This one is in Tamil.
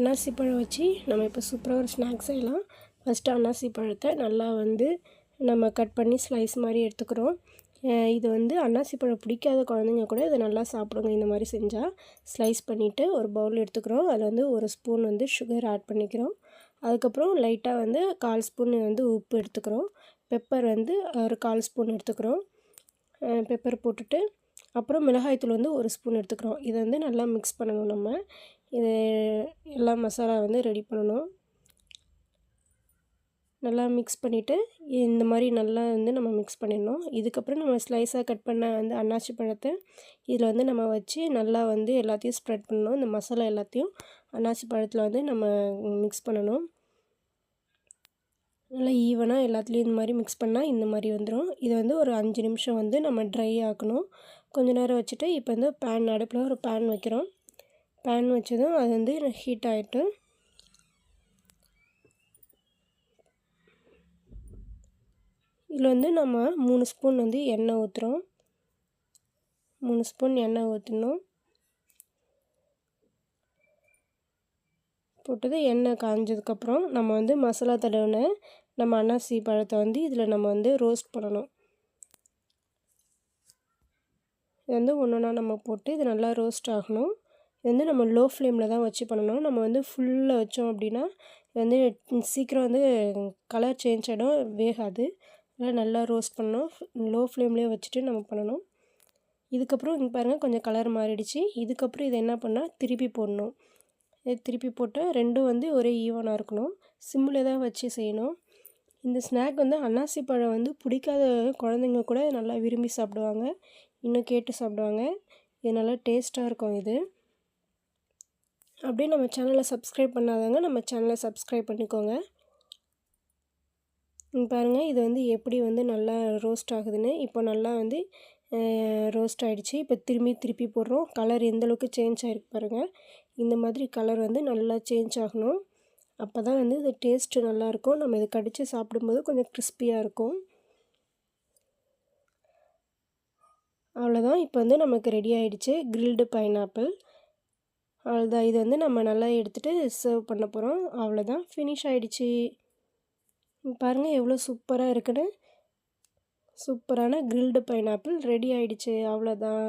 அன்னாசி பழம் வச்சு நம்ம இப்போ சூப்பராக ஒரு ஸ்நாக்ஸ் செய்யலாம். ஃபஸ்ட்டு அன்னாசி பழத்தை நல்லா நம்ம கட் பண்ணி ஸ்லைஸ் மாதிரி எடுத்துக்கிறோம். இது அன்னாசி பழம் பிடிக்காத குழந்தைங்க கூட இதை நல்லா சாப்பிடுங்க. இந்த மாதிரி செஞ்சால் ஸ்லைஸ் பண்ணிவிட்டு ஒரு பவுல் எடுத்துக்கிறோம். அதில் ஒரு ஸ்பூன் சுகர் ஆட் பண்ணிக்கிறோம். அதுக்கப்புறம் லைட்டாக 1/4 ஸ்பூன் உப்பு எடுத்துக்கிறோம். பெப்பர் ஒரு 1/4 ஸ்பூன் எடுத்துக்கிறோம். பெப்பர் போட்டுட்டு அப்புறம் மிளகாய்த்தூள் 1 ஸ்பூன் எடுத்துக்கிறோம். இதை நல்லா மிக்ஸ் பண்ணணும். நம்ம இது எல்லா மசாலா ரெடி பண்ணணும். நல்லா மிக்ஸ் பண்ணிவிட்டு இந்த மாதிரி நல்லா நம்ம மிக்ஸ் பண்ணிடணும். இதுக்கப்புறம் நம்ம ஸ்லைஸாக கட் பண்ண அன்னாசி பழத்தை இதில் நம்ம வச்சு நல்லா எல்லாத்தையும் ஸ்ப்ரெட் பண்ணணும். இந்த மசாலா எல்லாத்தையும் அன்னாசி பழத்தில் நம்ம மிக்ஸ் பண்ணணும். நல்லா ஈவனாக எல்லாத்துலேயும் இந்த மாதிரி மிக்ஸ் பண்ணால் இந்த மாதிரி வந்துடும். இதை ஒரு 5 நிமிஷம் நம்ம ட்ரை ஆக்கணும். கொஞ்சம் நேரம் வச்சுட்டு இப்போ பேன் அடுப்பில் ஒரு பேன் வைக்கிறோம். பேன் வச்சதும் அது ஹீட் ஆகிட்டு இதில் நம்ம 3 ஸ்பூன் எண்ணெய் ஊற்றுறோம். 3 ஸ்பூன் எண்ணெய் ஊற்றணும். போட்டது எண்ணெய் காஞ்சதுக்கப்புறம் நம்ம மசாலா தடவின நம்ம அன்னாசி பழத்தை இதில் நம்ம ரோஸ்ட் பண்ணணும். இது ஒன்றா நம்ம போட்டு இது நல்லா ரோஸ்ட் ஆகணும். இது நம்ம லோ ஃப்ளேமில் தான் வச்சு பண்ணணும். நம்ம ஃபுல்லாக வச்சோம் அப்படின்னா சீக்கிரம் கலர் சேஞ்ச் ஆகிடும், வேகாது. அதனால் நல்லா ரோஸ்ட் பண்ணணும். லோ ஃப்ளேம்லேயே வச்சுட்டு நம்ம பண்ணணும். இதுக்கப்புறம் இங்கே பாருங்கள், கொஞ்சம் கலர் மாறிடுச்சு. இதுக்கப்புறம் இதை என்ன பண்ணால் திருப்பி போடணும். திருப்பி போட்டால் ரெண்டும் ஒரே ஈவனாக இருக்கணும். சிம்மில் தான் வச்சு செய்யணும். இந்த ஸ்நாக் அன்னாசி பழம் பிடிக்காத குழந்தைங்க கூட நல்லா விரும்பி சாப்பிடுவாங்க, இன்னும் கேட்டு சாப்பிடுவாங்க. இது நல்லா டேஸ்ட்டாக இருக்கும். இது அப்படியே நம்ம சேனலை சப்ஸ்கிரைப் பண்ணாதவங்க நம்ம சேனலை சப்ஸ்கிரைப் பண்ணிக்கோங்க. பாருங்கள், இது எப்படி நல்லா ரோஸ்ட் ஆகுதுன்னு. இப்போ நல்லா ரோஸ்ட் ஆகிடுச்சு. இப்போ திருப்பி போடுறோம். கலர் எந்தளவுக்கு சேஞ்ச் ஆகிருக்கு பாருங்கள். இந்த மாதிரி கலர் நல்லா சேஞ்ச் ஆகணும். அப்போ தான் இது டேஸ்ட்டு நல்லாயிருக்கும். நம்ம இதை கடித்து சாப்பிடும்போது கொஞ்சம் கிறிஸ்பியாக இருக்கும். அவ்வளோதான், இப்போ நமக்கு ரெடி ஆகிடுச்சு கிரில்டு பைனாப்பிள். அவ்வளோதான், இது நம்ம நல்லா எடுத்துகிட்டு சர்வ் பண்ண போகிறோம். அவ்வளோதான், ஃபினிஷ் ஆகிடுச்சு. பாருங்கள் எவ்வளோ சூப்பராக இருக்குன்னு. சூப்பரான கிரில்டு பைனாப்பிள் ரெடி ஆகிடுச்சு. அவ்வளோதான்.